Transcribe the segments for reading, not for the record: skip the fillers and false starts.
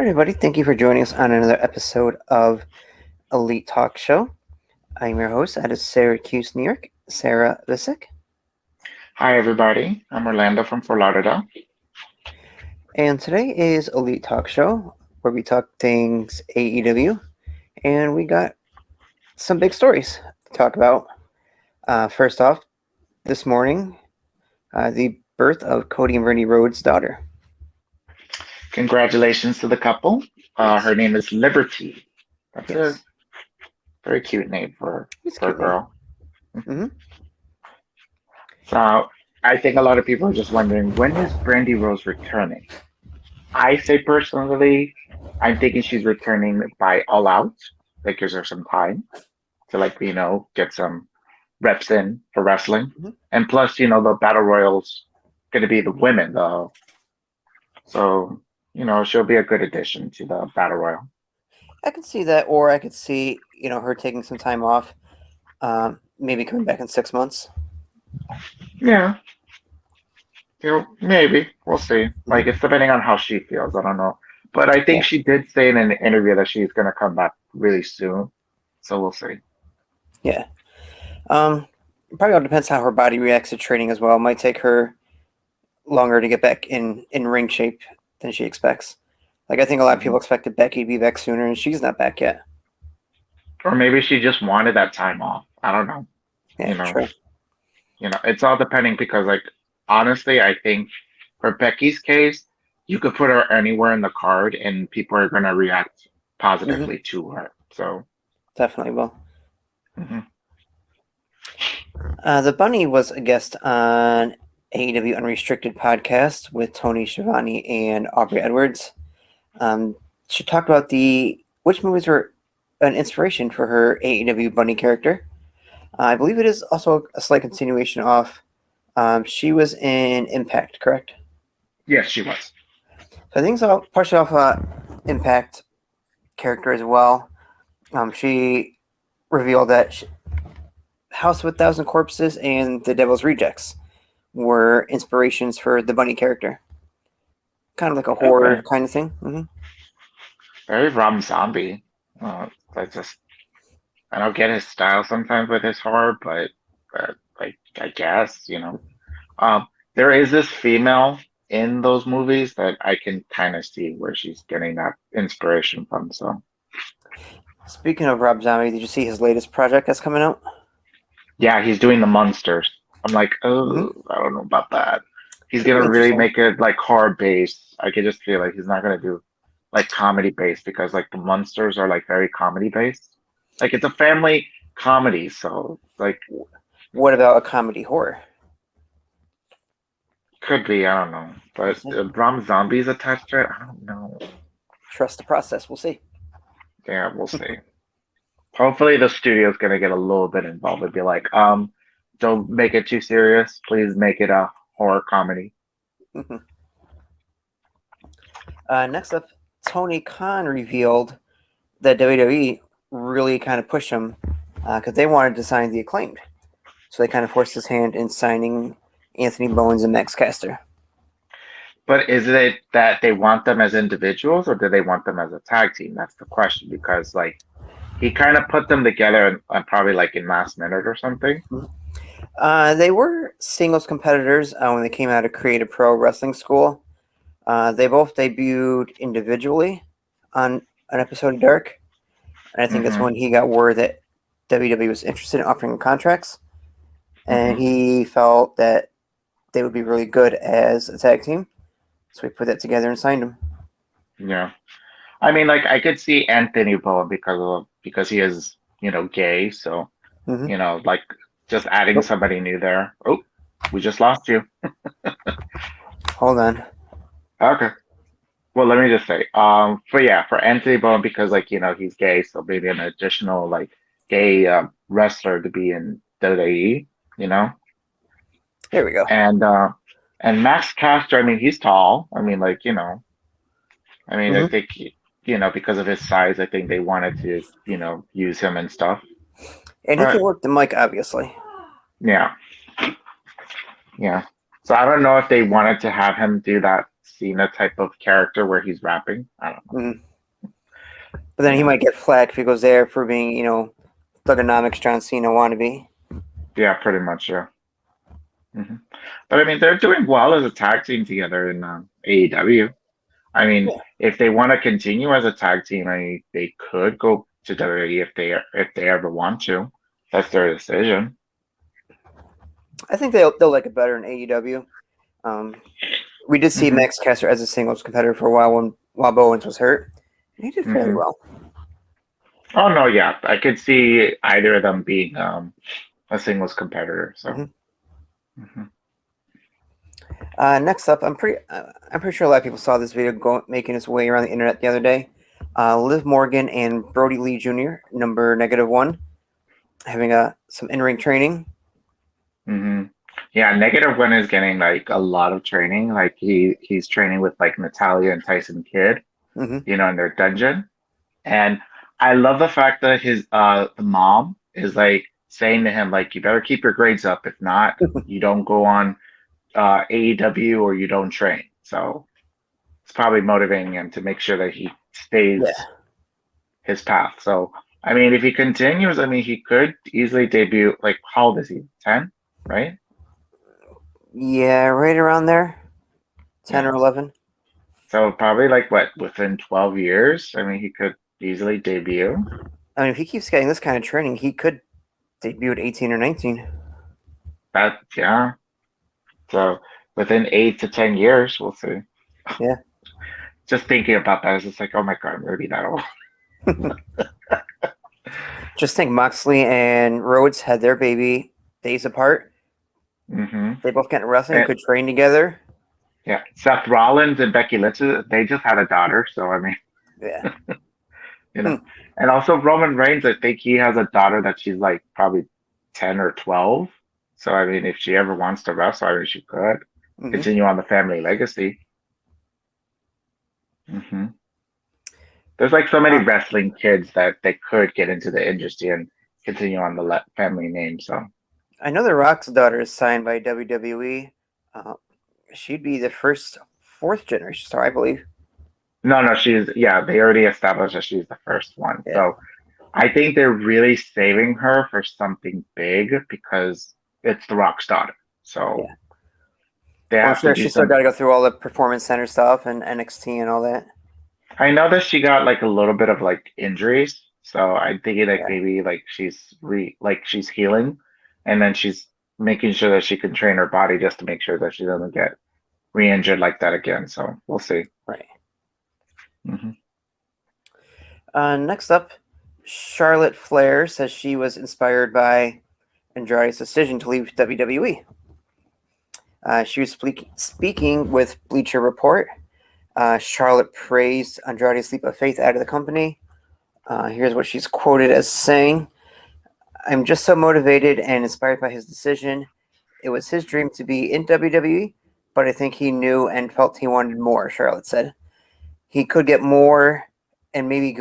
right, everybody. Thank you for joining us on another episode of Elite Talk Show. I'm your host out of Syracuse, New York, Sarah Visick. Hi, everybody. I'm Orlando from Fort Lauderdale. And today is Elite Talk Show, where we talk things AEW. And we got some big stories to talk about. First off, this morning, the birth of Cody and Brittany Rhodes' daughter. Congratulations to the couple. Yes. Her name is Liberty. That's a Yes. very cute name It's a for a cute name. girl. Mm-hmm. So I think a lot of people are just wondering, when is Brandy Rose returning? I say personally, I'm thinking she's returning by All Out. That gives her some time to get some reps in for wrestling. Mm-hmm. And plus, the Battle Royals going to be the women though. So, she'll be a good addition to the Battle Royal. I could see that, or I could see, her taking some time off, maybe coming back in 6 months. Yeah, maybe. We'll see. Mm-hmm. Like, it's depending on how she feels. I don't know. But I think Yeah. she did say in an interview that she's going to come back really soon. So we'll see. Yeah. Um, Probably all depends how her body reacts to training as well. It might take her longer to get back in ring shape than she expects. Like I think a lot of Hmm. people expected Becky to be back sooner, and she's not back yet. Or maybe she just wanted that time off. I don't know. Yeah, You know, true. it's all depending because, like, honestly, I think for Becky's case, you could put her anywhere in the card and people are going to react Hmm. positively to her. So, Definitely will. mhm. The Bunny was a guest on AEW Unrestricted podcast with Tony Schiavone and Aubrey Edwards. She talked about which movies were an inspiration for her AEW Bunny character. I believe it is also a slight continuation of. She was in Impact, correct? Yes, she was. So I think it's all partially off Impact character as well. She revealed that House of a Thousand Corpses and The Devil's Rejects were inspirations for the Bunny character. Kind of like a horror Okay. kind of thing. Mm-hmm. Very Rob Zombie. I just I don't get his style sometimes with his horror, but like I guess, there is this female in those movies that I can kind of see where she's getting that inspiration from. So Speaking of Rob Zombie, did you see his latest project that's coming out? yeah, he's doing the monsters. I'm like, Mm-hmm. oh, I don't know about that. He's Should be gonna really interesting. make it like horror based. I could just feel like he's not gonna do like comedy based because like the monsters are like very comedy based. Like it's a family comedy, so like What about a comedy horror? could be, I don't know. We'll But see. Rom Zombies attached to it, I don't know. Trust the process. We'll see. Yeah, we'll see. Hopefully the studio's gonna get a little bit involved and be like, don't make it too serious. Please make it a horror comedy. Mm-hmm. Next up, Tony Khan revealed that WWE really kind of pushed him because they wanted to sign the Acclaimed. So they kind of forced his hand in signing Anthony Bowens and Max Caster. But is it that they want them as individuals or do they want them as a tag team? That's the question because like he kind of put them together and probably like in last minute or something. They were singles competitors when they came out of Creative Pro Wrestling School. They both debuted individually on an episode of Dark. And I think that's Hmm. when he got word that WWE was interested in offering contracts. And Hmm. he felt that they would be really good as a tag team. So we put that together and signed them. Yeah. I mean, like I could see Anthony Bowen because he is, gay. So, Mm-hmm. like just adding Oh, somebody new there. Oh, we just lost you. hold on. Okay. Well, let me just say, for Anthony Bowen because like he's gay, so maybe an additional like gay wrestler to be in WWE, you know, There we go. and uh, and Max Caster, I mean, he's tall. I mean, like I mean, I Mm-hmm. think because of his size, I think they wanted to use him and stuff. And he can But work the mic, obviously. yeah, yeah. So I don't know if they wanted to have him do that Cena type of character where he's rapping. I don't know. Mhm. But then he Yeah, might get flack if he goes there for being, thugonomics John Cena wannabe. yeah, pretty much. Yeah. But I mean, they're doing well as a tag team together in AEW. I mean, Yeah. if they want to continue as a tag team, I mean, they could go to WWE if they ever want to. That's their decision. I think they'll like it better in AEW. We did see hmm Max Caster as a singles competitor for a while when while Bowens was hurt. And he did fairly hmm well. Oh no, yeah, I could see either of them being a singles competitor. So, Hmm. hmm Next up, I'm pretty sure a lot of people saw this video making its way around the internet the other day. Liv Morgan and Brody Lee Jr. number -1 having some in ring training. hmm yeah, Negative One is getting like a lot of training. Like he's training with like Natalia and Tyson Kidd, Hmm. in their dungeon. And I love the fact that his the mom is like saying to him like you better keep your grades up. If not, you don't go on AEW or you don't train. So it's probably motivating him to make sure that he Yeah, stays his path. So I mean, if he continues, I mean, he could easily debut. Like, how old is he? 10, right? yeah, right around there, 10 Yeah. or 11. So probably like what within 12 years. I mean, he could easily debut. I mean, if he keeps getting this kind of training, he could debut at 18 or 19. That yeah. So within 8 to 10 years, we'll see. Yeah. Just thinking about that is just like, oh my God, I'm gonna be that old. Just think Moxley and Rhodes had their baby days apart. hmm They both got into wrestling and And could train together. yeah, Seth Rollins and Becky Lynch, they just had a daughter. So I mean, Yeah. you know, Hmm. and also Roman Reigns, I think he has a daughter that she's like probably 10 or 12. So I mean, if she ever wants to wrestle, I mean, she could Hmm. continue on the family legacy. hmm There's like so many Uh, wrestling kids that they could get into the industry and continue on the family name. So I know The Rock's daughter is signed by WWE. Uh, she'd be the first fourth generation star, I believe. no, no, yeah, they already established that she's the first one. Yeah. So I think they're really saving her for something big because it's The Rock's daughter. So Yeah. they Well, I'm have to sure do she's still some. got to go through all the performance center stuff and NXT and all that. I know that she got like a little bit of like injuries, so I'm thinking like Yeah. maybe like she's healing, and then she's making sure that she can train her body just to make sure that she doesn't get re-injured like that again. So we'll see. Right. hmm Next up, Charlotte Flair says she was inspired by Andrade's decision to leave WWE. She was speaking with Bleacher Report. Charlotte praised Andrade's leap of faith out of the company. Here's what she's quoted as saying: "I'm just so motivated and inspired by his decision. It was his dream to be in WWE, but I think he knew and felt he wanted more," Charlotte said. "He could get more and maybe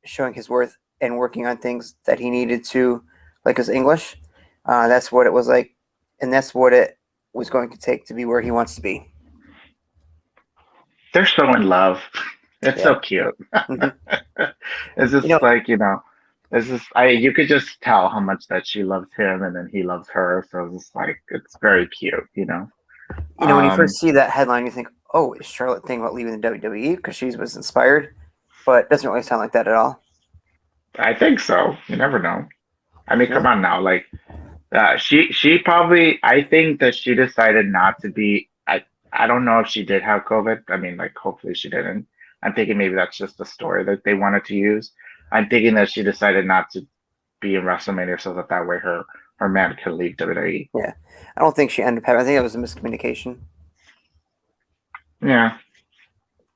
showing his worth and working on things that he needed to, like his English. That's what it was like, and that's what it was going to take to be where he wants to be." They're so in love. It's Yeah. so cute. Hmm. It's You just know, like, it's just you could just tell how much that she loves him and then he loves her. So it's just like it's very cute. when you first Um, see that headline, you think, "Oh, is Charlotte thinking about leaving the WWE because she was inspired?" But it doesn't really sound like that at all. I think so. You never know. I mean, Yeah. come on now. Like, she probably. I think that she decided not to be. I don't know if she did have COVID. I mean, like, hopefully she didn't. I'm thinking maybe that's just the story that they wanted to use. I'm thinking that she decided not to be in WrestleMania so that way her man could leave WWE. Yeah. I don't think she ended up having. I think it was a miscommunication. Yeah,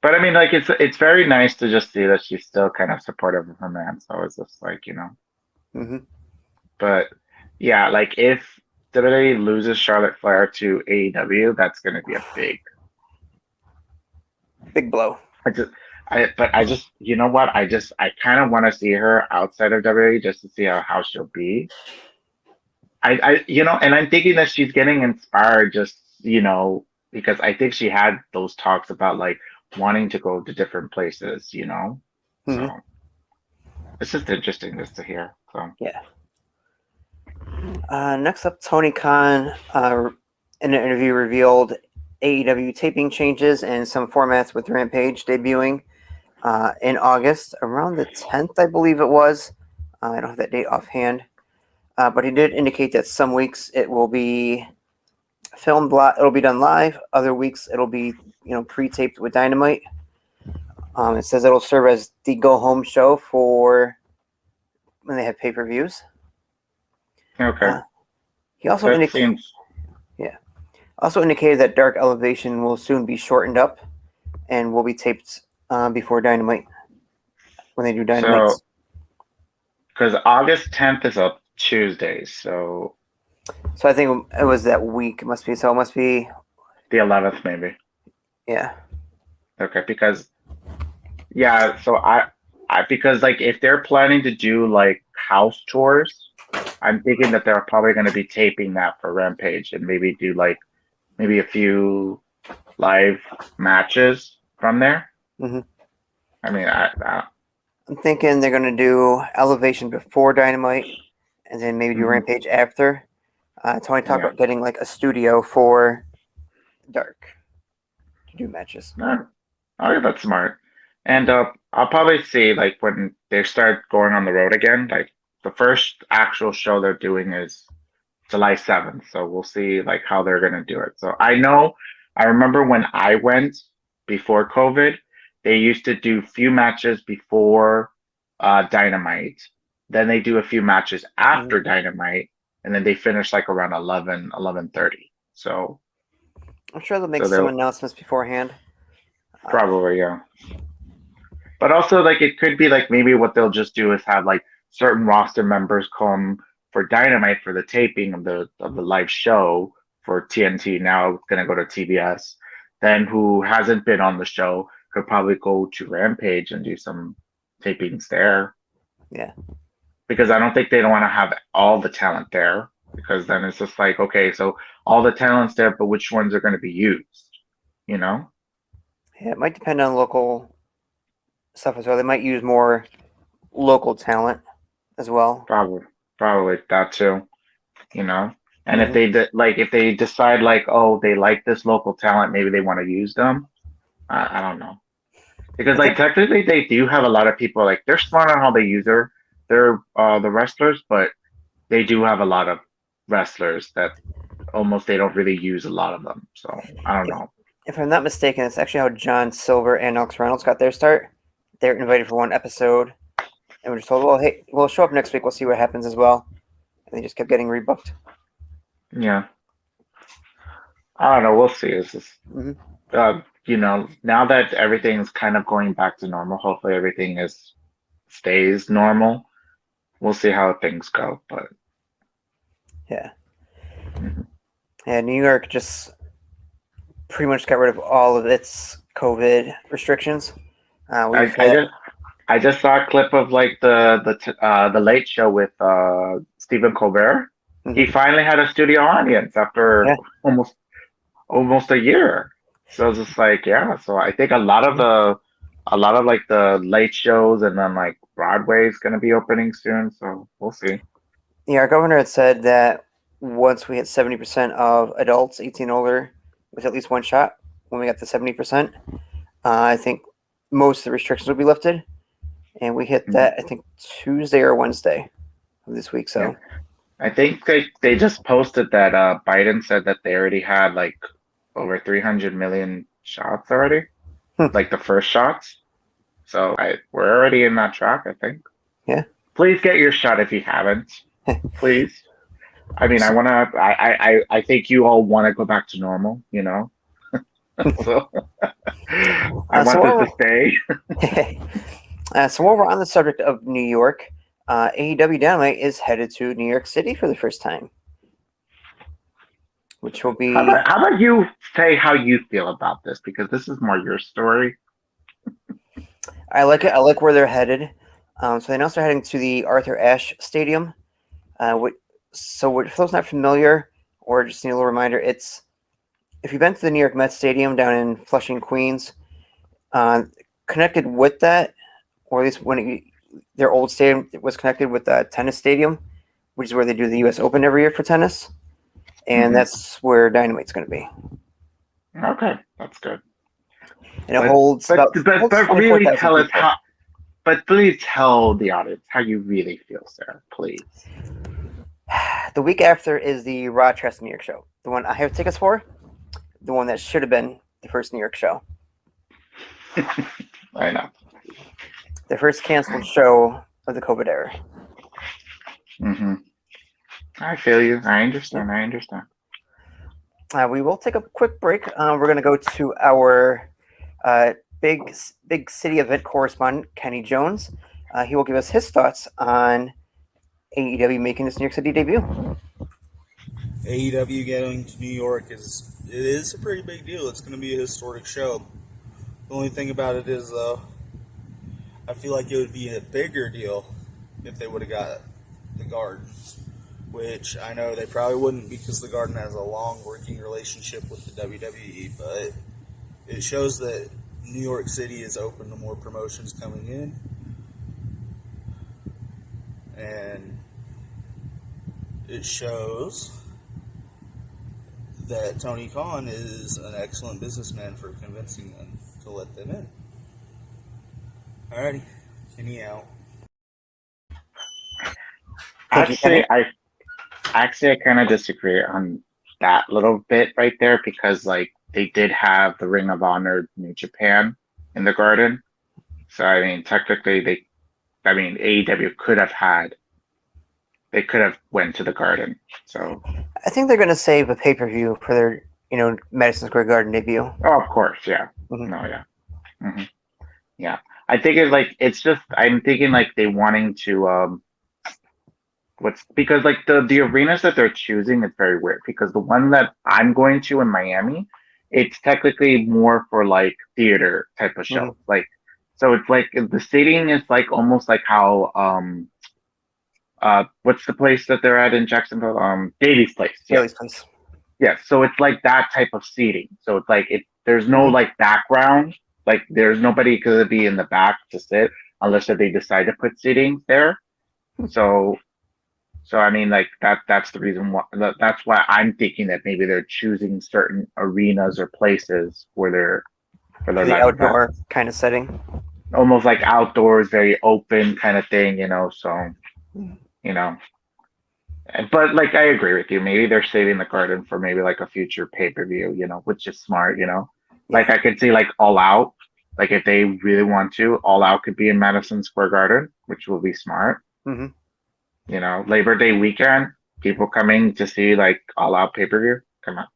but I mean, like, it's very nice to just see that she's still kind of supportive of her man. So it's just like. Hmm. But yeah, like if WWE loses Charlotte Flair to AEW, that's going to be a big. Big blow. I just, but I just, you know what? I kind of want to see her outside of WWE just to see how she'll be. And I'm thinking that she's getting inspired just, because I think she had those talks about like wanting to go to different places, you know? So Hmm. it's just interesting just to hear. So Yeah. Next up, Tony Khan in an interview revealed AEW taping changes and some formats with Rampage debuting in August, around the 10th, I believe it was. I don't have that date offhand. But he did indicate that some weeks it will be filmed, it'll be done live. Other weeks it'll be, pre-taped with Dynamite. It says it'll serve as the go-home show for when they have pay-per-views. okay. Uh, he also That indicated, seems yeah, also indicated that Dark Elevation will soon be shortened up and will be taped before Dynamite when they do so Dynamites. because August 10th is a Tuesday, so So I think it was that week. It must be. So it must be. the 11th maybe. Yeah. Okay, because yeah, so I because like if they're planning to do like house tours, I'm thinking that they're probably going to be taping that for Rampage and maybe do like maybe a few live matches from there. Hmm. I mean, I'm thinking they're gonna do Elevation before Dynamite, and then maybe do mhm, Rampage after. Tony talked yeah, about getting like a studio for Dark to do matches. no, I think that's smart. And I'll probably see like when they start going on the road again, like the first actual show they're doing is July 7th. So we'll see like how they're gonna do it. So I remember when I went before COVID, they used to do few matches before Dynamite. Then they do a few matches Hmm. after Dynamite, and then they finish like around 11:30. So I'm sure they'll make so some they'll announcements beforehand. Uh, probably, yeah. But also, like, it could be like maybe what they'll just do is have like certain roster members come for Dynamite for the taping of the live show for TNT. Now it's gonna go to TBS. Then who hasn't been on the show could probably go to Rampage and do some tapings there yeah, because I don't think they don't want to have all the talent there because then it's just like okay, so all the talent's there, but which ones are going to be used? You know? yeah. It might depend on local stuff as well. They might use more local talent as well. Probably, probably that too. You know? And if Hmm. if they decide like, oh, they like this local talent, maybe they want to use them. I don't know. Because I like think technically they do have a lot of people like they're smart on how they use their the wrestlers, but they do have a lot of wrestlers that almost they don't really use a lot of them. So I don't if, know. if I'm not mistaken, it's actually how John Silver and Alex Reynolds got their start. They were invited for one episode and we're just told, well, hey, we'll show up next week. We'll see what happens as well. And they just kept getting rebooked. Yeah. I don't know. We'll see. It's just Hmm. now that everything's kind of going back to normal, hopefully everything is stays normal. We'll see how things go. But Yeah. mhm. Yeah, New York just pretty much got rid of all of its COVID restrictions. We've I had, just saw a clip of like the Late Show with Stephen Colbert. He mhm, finally had a studio audience after yeah, almost almost a year. So it's just like yeah. So I think a lot of like the late shows and then like Broadway is gonna be opening soon. So we'll see. yeah. Our governor had said that once we hit 70% of adults 18 and older with at least one shot, when we got to 70%, I think most of the restrictions will be lifted. And we hit Mhm. that, I think, Tuesday or Wednesday of this week. Yeah, So, I think they just posted that Biden said that they already had like over 300 million shots already, hmm, like the first shots. So we're already in that track, I think. yeah. Please get your shot if you haven't. Please. I mean, So, I think you all want to go back to normal, you know? So I so want this to while stay. we're, so while we're on the subject of New York, AEW Dynamite is headed to New York City for the first time, which will be. How about you say how you feel about this? Because this is more your story. I like it. I like where they're headed. So they announced they're heading to the Arthur Ashe Stadium. For those not familiar or just need a little reminder, it's if you've been to the New York Mets Stadium down in Flushing, Queens, uh, connected with that, or at least their old stadium was connected with the tennis stadium, which is where they do the U.S. Open every year for tennis, and Hmm. that's where Dynamite's going to be. Okay, that's good. And it holds about holds But twenty four really thousand tell us people. how. But please tell the audience how you really feel, Sarah. Please. The week after is the Rochester, New York show, the one I have tickets for, the one that should have been the first New York show, I know. the first canceled show of the COVID era. Hmm. I feel you. I Yeah. understand. I understand. We will take a quick break. We're going to go to our uh, big city event correspondent, Kenny Jones. He will give us his thoughts on AEW making its New York City debut. AEW getting to New York is a pretty big deal. It's going to be a historic show. The only thing about it is, though, I feel like it would be a bigger deal if they would have got the Garden, which I know they probably wouldn't because the Garden has a long working relationship with the WWE. But it shows that New York City is open to more promotions coming in, and it shows that Tony Khan is an excellent businessman for convincing them to let them in. Alrighty, Kenny out. Thank you, Kenny. Actually, I kind of disagree on that little bit right there because like they did have the Ring of Honor New Japan in the Garden. So I mean, technically AEW could have they could have went to the Garden. So I think they're going to save a pay per view for their Madison Square Garden debut. oh, of course, yeah, Mm-hmm. no, yeah, hmm yeah. I think it's just I'm thinking like they wanting to what's because like the arenas that they're choosing is very weird because the one that I'm going to in Miami, it's technically more for like theater type of Mm-hmm. shows. Like so it's like the seating is like almost like how what's the place that they're at in Jacksonville? Daly's place. Yeah. Daly's place. Yeah. So it's like that type of seating. So it's like there's no Mm-hmm. like background. Like there's nobody gonna be in the back to sit unless they decide to put seating there. So so I mean, like that's the reason why that's why I'm thinking that maybe they're choosing certain arenas or places for For their the live outdoor events, kind of setting. almost like outdoors, very open kind of thing, you know. So you know, but like I agree with you. Maybe they're saving the Garden for maybe like a future pay-per-view, you know, which is smart, you know. Like Yeah. I could see like All Out, like if they really want to, All Out could be in Madison Square Garden, which will be smart. Mm-hmm. You know, Labor Day weekend, people coming to see like All Out pay-per-view. Come on.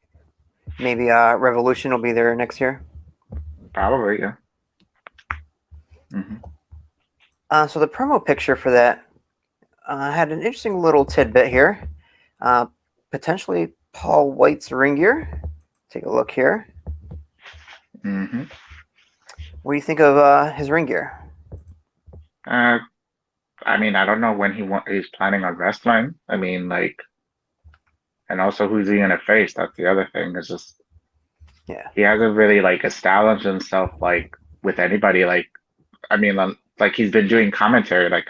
Maybe Revolution will be there next year. Probably, yeah. Hmm. So the promo picture for that had an interesting little tidbit here. Uh, Potentially Paul White's ring gear. Take a look here. Hmm. What do you think of his ring gear? Uh, I mean, I don't know when he's planning on wrestling. I mean, like, and also who's he gonna face? That's the other thing. Is just Yeah. he hasn't really like established himself like with anybody. Like, I mean, like he's been doing commentary. Like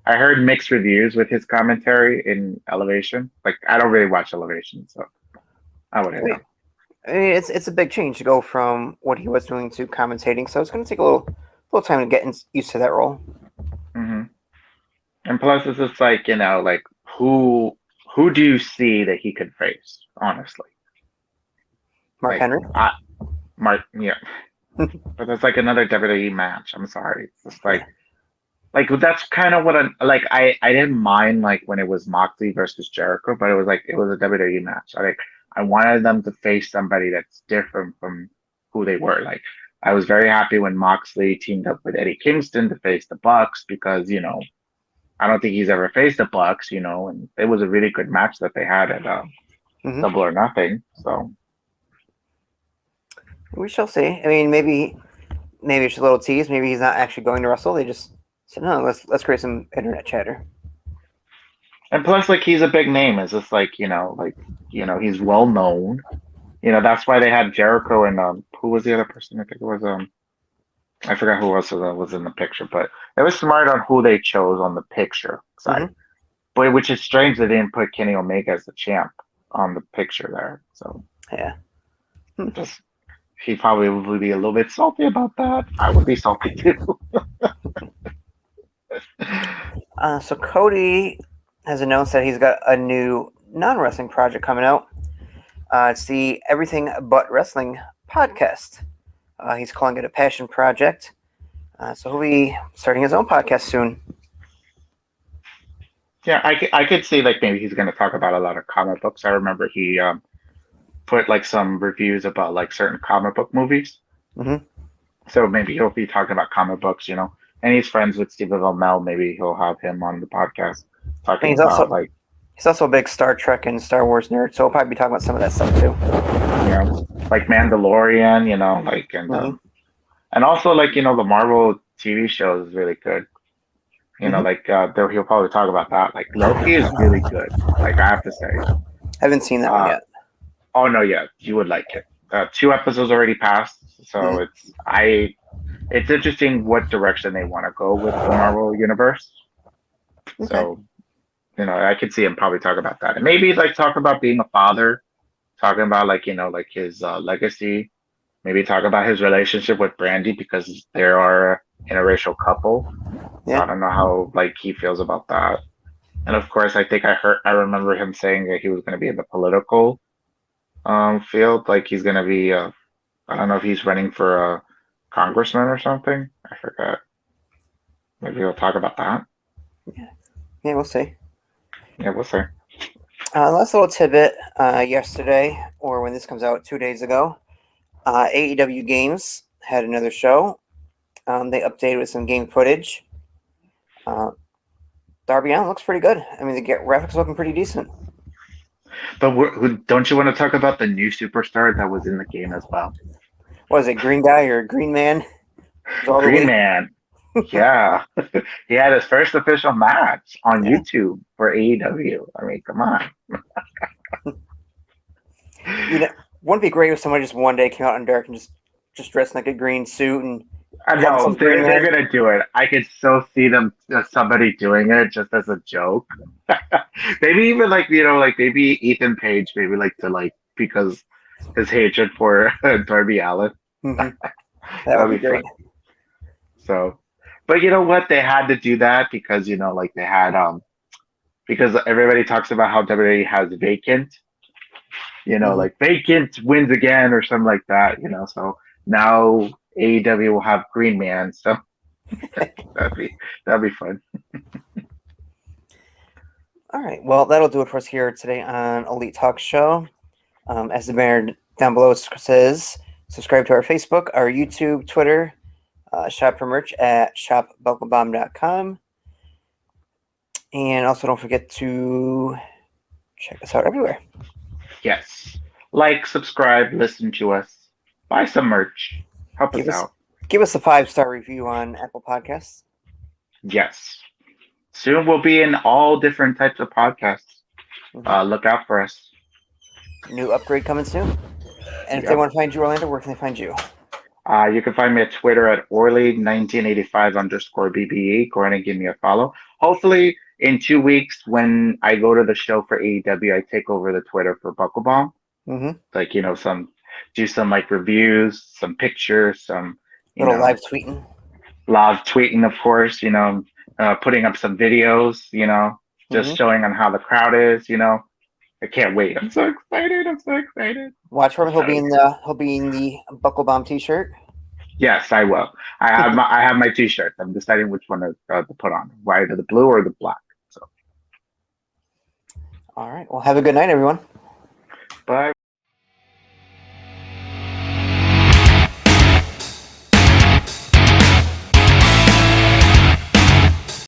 I heard mixed reviews with his commentary in Elevation. Like I don't really watch Elevation, so I I wouldn't mean, know. it's a big change to go from what he was doing to commentating. So it's going to take a little time to get used to that role. Hmm. And plus, it's just like like who who do you see that he could face? Honestly, Mark like Henry. Mark, yeah, but that's like another WWE match. I'm sorry, it's just Yeah. like that's kind of what I didn't mind like when it was Moxley versus Jericho, but it was a WWE match. I wanted them to face somebody that's different from who they were. Like I was very happy when Moxley teamed up with Eddie Kingston to face the Bucks because I don't think he's ever faced the Bucks, and it was a really good match that they had at Mm-hmm. Double or Nothing. So We shall see. I mean, maybe it's a little tease. Maybe he's not actually going to wrestle. They just said, no, let's create some internet chatter. and plus like he's a big name. It's just like he's well known. That's why they had Jericho and who was the other person? I think it was I forgot who else was in the picture, but it was smart on who they chose on the picture side. Hmm. But which is strange they didn't put Kenny Omega as the champ on the picture there. So Yeah. just he probably would be a little bit salty about that. I would be salty too. So Cody has announced that he's got a new non-wrestling project coming out. It's the Everything But Wrestling podcast. He's calling it a passion project. So he'll be starting his own podcast soon. Yeah, I could see like maybe he's going to talk about a lot of comic books. I remember he put like some reviews about like certain comic book movies. Hmm. So maybe he'll be talking about comic books. And he's friends with Stephen Amell. Maybe he'll have him on the podcast And talking he's about also like, he's also a big Star Trek and Star Wars nerd, so he'll probably be talking about some of that stuff too. you know, like Mandalorian, like Hmm. and also like, the Marvel TV show is really good. Hmm. Like he'll probably talk about that. Like Loki is really good. Like I have to say. Haven't seen that one Uh, yet. oh no, yeah, you would like it. Two episodes already passed, so Hmm. it's interesting what direction they want to go with the Marvel universe. Okay. So, I could see him probably talk about that. And maybe like talk about being a father, talking about like, like his legacy, maybe talk about his relationship with Brandy because they are a interracial couple. So I Yeah. don't know how like he feels about that. And of course, I think I remember him saying that he was going to be in the political field, like he's going to be I don't know if he's running for a congressman or something. I forgot. Maybe we'll talk about that. Yeah, we'll see. Yeah, we'll see. Last little tidbit. Yesterday, or when this comes out, 2 days ago, AEW Games had another show. They updated with some game footage. Uh, Darby Allin looks pretty good. I mean, the graphics looking pretty decent. But don't you want to talk about the new superstar that was in the game as well? What is it, Green Guy or Green Man? Is all the Green way. Man. Yeah. He had his first official match on Yeah. YouTube for AEW. I mean, come on. You know, wouldn't it be great if somebody just one day came out in dark and just dressed in like a green suit and called No, themselves Green they're Man? gonna do it. I could still see them somebody doing it just as a joke. Maybe even like like maybe Ethan Page, maybe like to like because his hatred for Darby Allin. Hmm. That would That'd be be great. fun. So, but you know what? They had to do that because like they had because everybody talks about how WWE has vacant, Hmm. like vacant wins again or something like that. So now AEW will have Green Man. So that'd be that'd be fun. All right. Well, that'll do it for us here today on Elite Talk Show. As the banner down below says, subscribe to our Facebook, our YouTube, Twitter, shop for merch at shopbucklebomb.com. And also don't forget to check us out everywhere. Yes. Like, subscribe, listen to us, buy some merch, help Give us us out. give us a 5-star review on Apple Podcasts. Yes. Soon we'll be in all different types of podcasts. Mhm. Look out for us. New upgrade coming soon. And if they Yep. want to find you, Orlando, where can they find you? You can find me at Twitter at Orly1985_BBE. Go ahead and give me a follow. Hopefully, in 2 weeks, when I go to the show for AEW, I take over the Twitter for Buckle Bomb. Mm-hmm. Like, do some like reviews, some pictures, Little live tweeting. live tweeting, of course, putting up some videos, Mm-hmm. just showing on how the crowd is. I can't wait. I'm so excited. I'm so excited. Watch for him. He'll So, be in the Buckle Bomb t-shirt. yes, I will. I have my t-shirts. I'm deciding which one to put on, either the blue or the black. So, All right. Well, have a good night, everyone. bye.